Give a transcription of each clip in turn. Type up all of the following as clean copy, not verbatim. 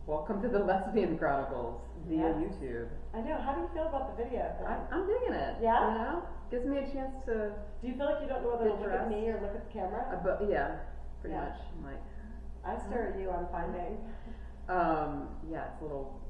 Welcome to the Lesbian Chronicles via YouTube. I know. How do you feel about the video? I'm digging it. Yeah? You know? Gives me a chance to... Do you feel like you don't know whether to look at me or look at the camera? But yeah, pretty much. I'm like... I stare at you, I'm finding. Yeah, it's a little...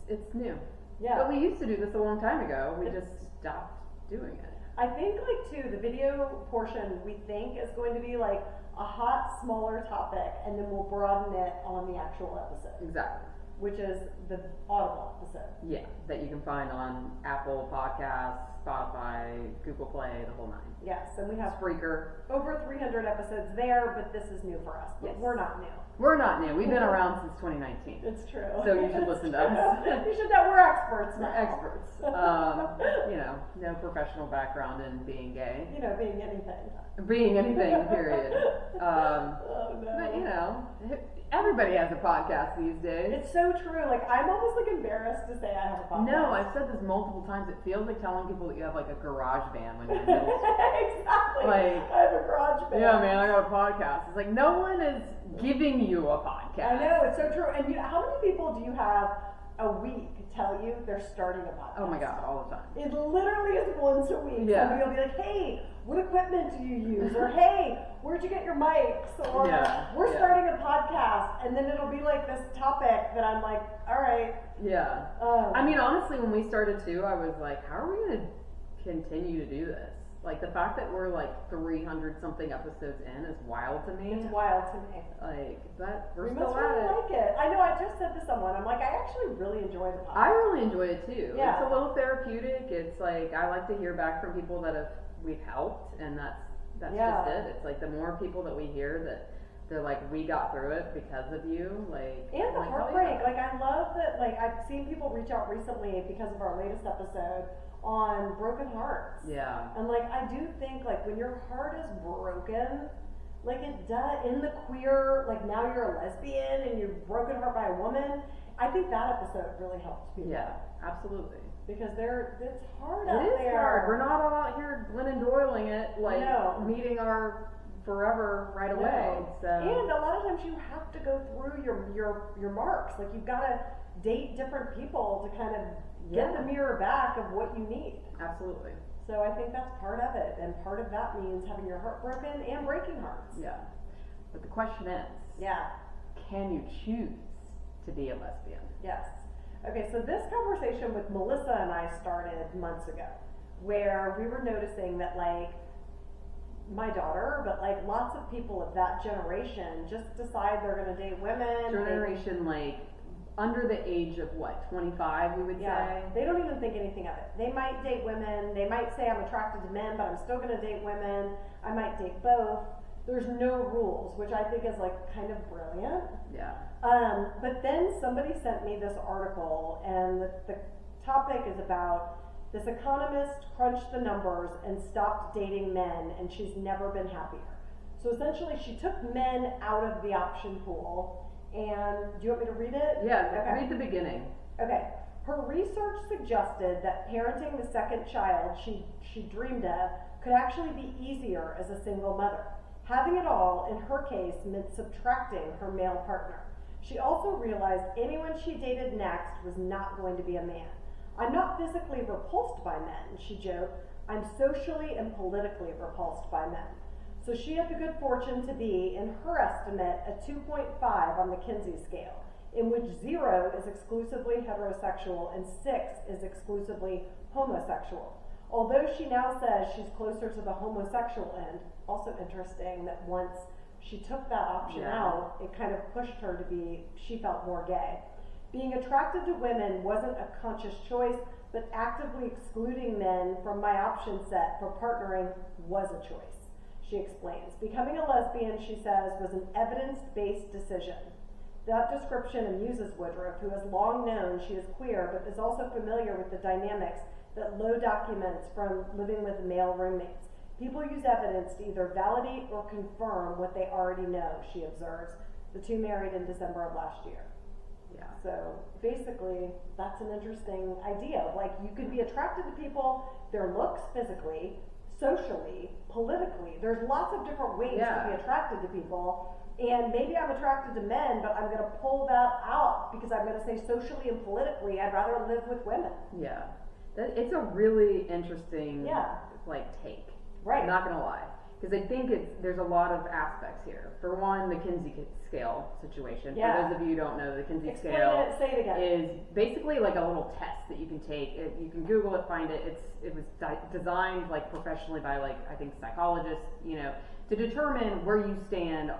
It's new. Yeah. But we used to do this a long time ago. We just stopped doing it. I think, like, too, the video portion we think is going to be, like, a hot, smaller topic, and then we'll broaden it on the actual episode. Exactly. Which is the Audible episode. Yeah, that you can find on Apple Podcasts, Spotify, Google Play, the whole nine. Yes, and we have Spreaker. Over 300 episodes there, but this is new for us. But we're not new. We're not new. We've been around since 2019. It's true. So you should listen to us. You should know we're experts now. We're experts. You know, no professional background in being gay. You know, being anything. Being anything, period. Oh, no. But, you know, everybody has a podcast these days. It's so true. Like, I'm almost, like, embarrassed to say I have a podcast. No, I've said this multiple times. It feels like telling people that you have, like, a garage band when you're in middle school. Exactly. Like, I have a garage band. Yeah, man, I got a podcast. It's like, no one is giving you a podcast. I know, it's so true. And you know, how many people do you have a week tell you they're starting a podcast? Oh my God, all the time. It literally is once a week. Yeah. Somebody will be like, hey, what equipment do you use? Or, hey, where'd you get your mics? Or, we're starting a podcast. And then it'll be like this topic that I'm like, all right. Yeah. I mean, honestly, when we started too, I was like, how are we going to continue to do this? Like, the fact that we're like 300 something episodes in is wild to me. It's wild to me. Like, but we're we still must at really it. like it. I know, I just said to someone, I'm like, I actually really enjoy the podcast. I really enjoy it too. Yeah. It's a little therapeutic. It's like, I like to hear back from people that we've helped, and that's just it. It's like the more people that we hear that they're like, we got through it because of you, like. And the heartbreak. Like, I love that, like, I've seen people reach out recently because of our latest episode on broken hearts. Yeah. And like, I do think, like, when your heart is broken, like, it does, in the queer, like, now you're a lesbian and you're broken heart by a woman, I think that episode really helped people. Yeah, absolutely. Because it's hard out there. It is hard. We're not all out here Glennon Doyling it, like, meeting our forever right away. So. And a lot of times you have to go through your marks. Like, you've got to date different people to kind of get the mirror back of what you need. Absolutely. So I think that's part of it, and part of that means having your heart broken and breaking hearts. Yeah. But the question is, can you choose to be a lesbian? Yes. Okay, so this conversation with Melissa and I started months ago, where we were noticing that, like, my daughter, but like lots of people of that generation just decide they're going to date women. Generation, like, under the age of what, 25, we would say? They don't even think anything of it. They might date women. They might say, I'm attracted to men, but I'm still going to date women. I might date both. There's no rules, which I think is, like, kind of brilliant. Yeah. But then somebody sent me this article, and the topic is about this economist crunched the numbers and stopped dating men, and she's never been happier. So essentially, she took men out of the option pool. And do you want me to read it? Yeah, read the beginning. Okay. Her research suggested that parenting the second child she dreamed of could actually be easier as a single mother. Having it all, in her case, meant subtracting her male partner. She also realized anyone she dated next was not going to be a man. I'm not physically repulsed by men, she joked. I'm socially and politically repulsed by men. So she had the good fortune to be, in her estimate, a 2.5 on the Kinsey scale, in which 0 is exclusively heterosexual and 6 is exclusively homosexual. Although she now says she's closer to the homosexual end, also interesting that once she took that option out, it kind of pushed her to be, she felt more gay. Being attracted to women wasn't a conscious choice, but actively excluding men from my option set for partnering was a choice. She explains. Becoming a lesbian, she says, was an evidence-based decision. That description amuses Woodruff, who has long known she is queer, but is also familiar with the dynamics that Lowe documents from living with male roommates. People use evidence to either validate or confirm what they already know, she observes. The two married in December of last year. Yeah. So basically, that's an interesting idea. Like, you could be attracted to people, their looks physically, socially, politically. There's lots of different ways to be attracted to people. And maybe I'm attracted to men, but I'm going to pull that out off because I'm going to say socially and politically, I'd rather live with women. Yeah. It's a really interesting, take. Right. I'm not going to lie. Because I think there's a lot of aspects here. For one, the Kinsey scale situation. Yeah. For those of you who don't know, the Kinsey Explain scale it, say it again. is basically like a little test that you can take. You can Google it, find it. It was designed like professionally by I think psychologists, to determine where you stand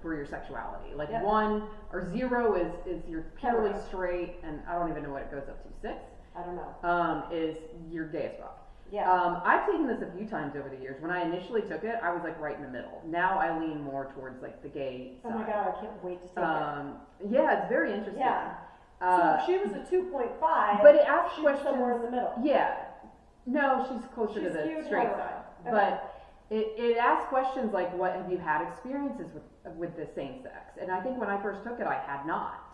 for your sexuality. Like 1 or 0 is you're purely straight, and I don't even know what it goes up to. 6? I don't know. Is you're gay as fuck. Yeah. I've taken this a few times over the years. When I initially took it, I was right in the middle. Now I lean more towards the gay side. Oh my god, I can't wait to take it. Yeah, it's very interesting. Yeah. So if she was a 2.5, but it asks questions somewhere in the middle. Yeah. No, she's closer to the straight side. Okay. But it asks questions like, what have you had experiences with the same sex? And I think when I first took it, I had not.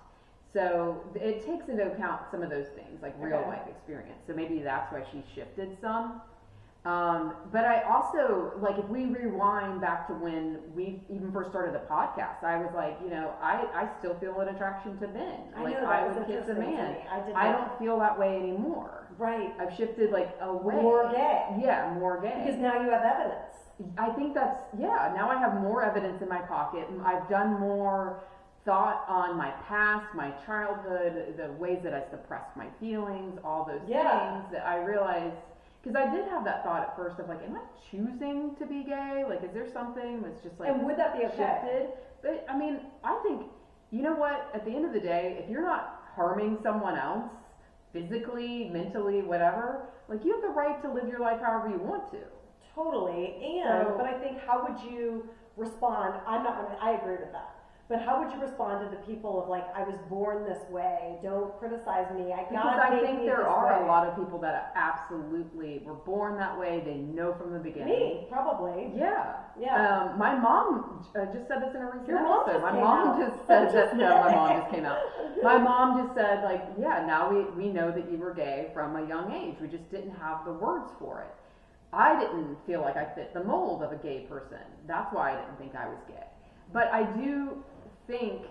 So it takes into account some of those things, like real life experience. So maybe that's why she shifted some. But I also, if we rewind back to when we even first started the podcast, I was I still feel an attraction to men. I would kiss a man. I don't feel that way anymore. Right. I've shifted away. More gay. Yeah, more gay. Because now you have evidence. I think now I have more evidence in my pocket. I've done more thought on my past, my childhood, the ways that I suppressed my feelings, all those things that I realized, because I did have that thought at first of am I choosing to be gay? Is there something that's just and would that be okay? Shifted? But I mean, I think, you know what, at the end of the day, if you're not harming someone else, physically, mentally, whatever, you have the right to live your life however you want to. Totally. But I think, how would you respond? I agree with that. But how would you respond to the people of I was born this way, don't criticize me, Because I think there are a lot of people that absolutely were born that way, they know from the beginning. Me, probably. Yeah. Yeah. My mom just said this in a recent Your mom episode. just My mom just said that, no, my mom just came out. My mom just said, now we know that you were gay from a young age, we just didn't have the words for it. I didn't feel like I fit the mold of a gay person. That's why I didn't think I was gay. But I do think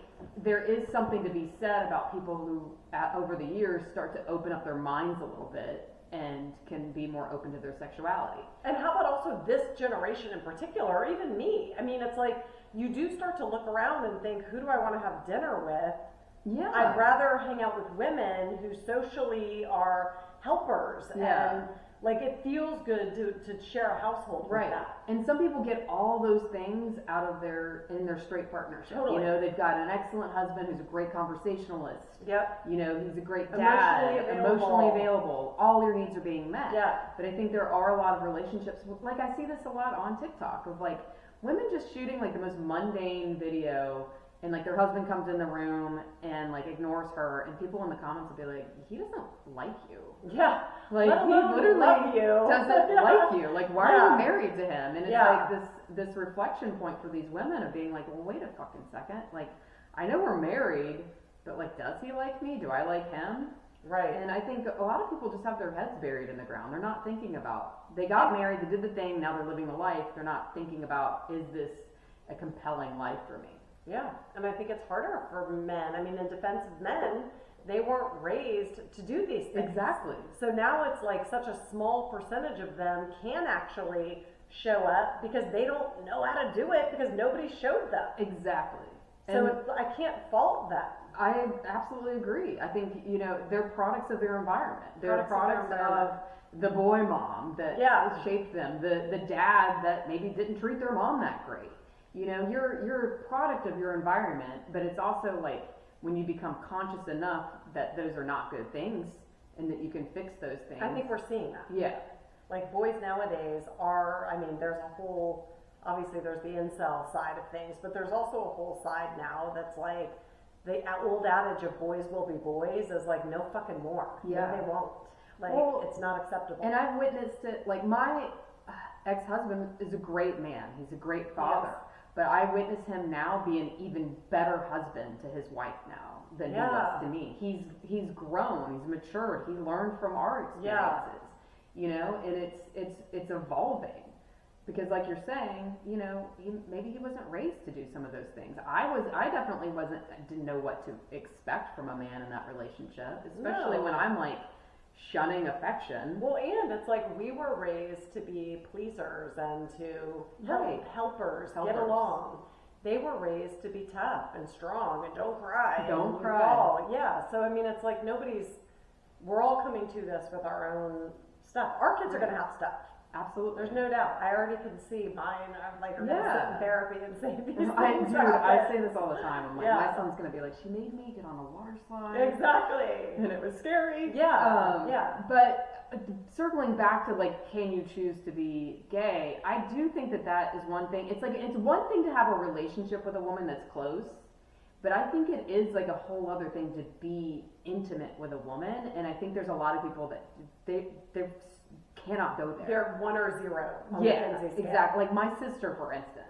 there is something to be said about people who, over the years, start to open up their minds a little bit and can be more open to their sexuality. And how about also this generation in particular, or even me? I mean, it's you do start to look around and think, who do I want to have dinner with? Yeah. I'd rather hang out with women who socially are helpers. Yeah. And it feels good to share a household with that. And some people get all those things in their straight partnership. Totally. They've got an excellent husband who's a great conversationalist. Yep. He's a great dad, emotionally available. All your needs are being met. Yeah. But I think there are a lot of relationships, I see this a lot on TikTok, of women just shooting the most mundane video, and their husband comes in the room and ignores her, and people in the comments will be like, he doesn't like you. Yeah. He literally love you. doesn't like you. Why are you married to him? And it's this reflection point for these women of being well, wait a fucking second. I know we're married, but does he like me? Do I like him? Right. And I think a lot of people just have their heads buried in the ground. They're not thinking about, they got married, they did the thing, now they're living the life. They're not thinking about, is this a compelling life for me? Yeah, and I think it's harder for men. I mean, in defense of men, they weren't raised to do these things. Exactly. So now it's such a small percentage of them can actually show up because they don't know how to do it because nobody showed them. Exactly. So I can't fault that. I absolutely agree. I think, they're products of their environment. They're products of the boy mom that shaped them, the dad that maybe didn't treat their mom that great. You're a product of your environment, but it's also when you become conscious enough that those are not good things and that you can fix those things. I think we're seeing that. Yeah. Boys nowadays are, there's a whole, obviously there's the incel side of things, but there's also a whole side now that's the old adage of boys will be boys is no fucking more. Yeah. No, they won't. It's not acceptable. And I've witnessed it, my ex-husband is a great man. He's a great father. Yes. But I witness him now be an even better husband to his wife now than he was to me. He's grown, he's matured, he learned from our experiences. And it's evolving. Because like you're saying, you know, maybe he wasn't raised to do some of those things. I definitely didn't know what to expect from a man in that relationship, especially when I'm like shunning affection. Well, and it's like we were raised to be pleasers and to helpers, get along. They were raised to be tough and strong and don't cry. Don't cry. Yeah, so I mean, it's like we're all coming to this with our own stuff. Our kids are going to have stuff. Absolutely. There's no doubt. I already can see mine. I'm like, we're going to sit in therapy and say these things. I say this all the time. I'm like, my son's going to be like, she made me get on a water slide. Exactly. And it was scary. Yeah. But circling back to like, can you choose to be gay? I do think that is one thing. It's like, it's one thing to have a relationship with a woman that's close, but I think it is like a whole other thing to be intimate with a woman. And I think there's a lot of people that they cannot go there. They're 1 or 0 on the Kinsey scale. Exactly. Like my sister, for instance.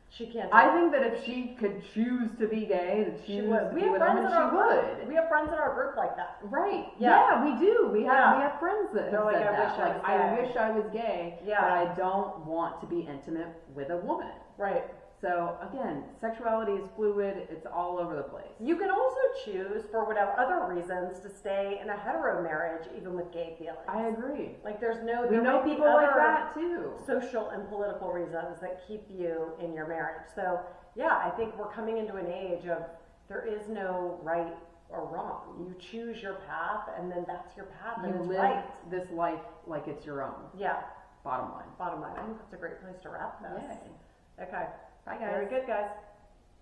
She can't. I think that if she could choose to be gay, that she would. We have friends in our group like that. Right. Yeah, we do. We have friends that have like, said that. I wish I was gay, but I don't want to be intimate with a woman. Right. So again, sexuality is fluid. It's all over the place. You can also choose, for whatever other reasons, to stay in a hetero marriage, even with gay feelings. I agree. Like we know people like that too. Social and political reasons that keep you in your marriage. So yeah, I think we're coming into an age of there is no right or wrong. You choose your path, and then that's your path. You and it's live this life like it's your own. Yeah. Bottom line. I think that's a great place to wrap this. Yay. Okay. Bye, guys. Very good, guys.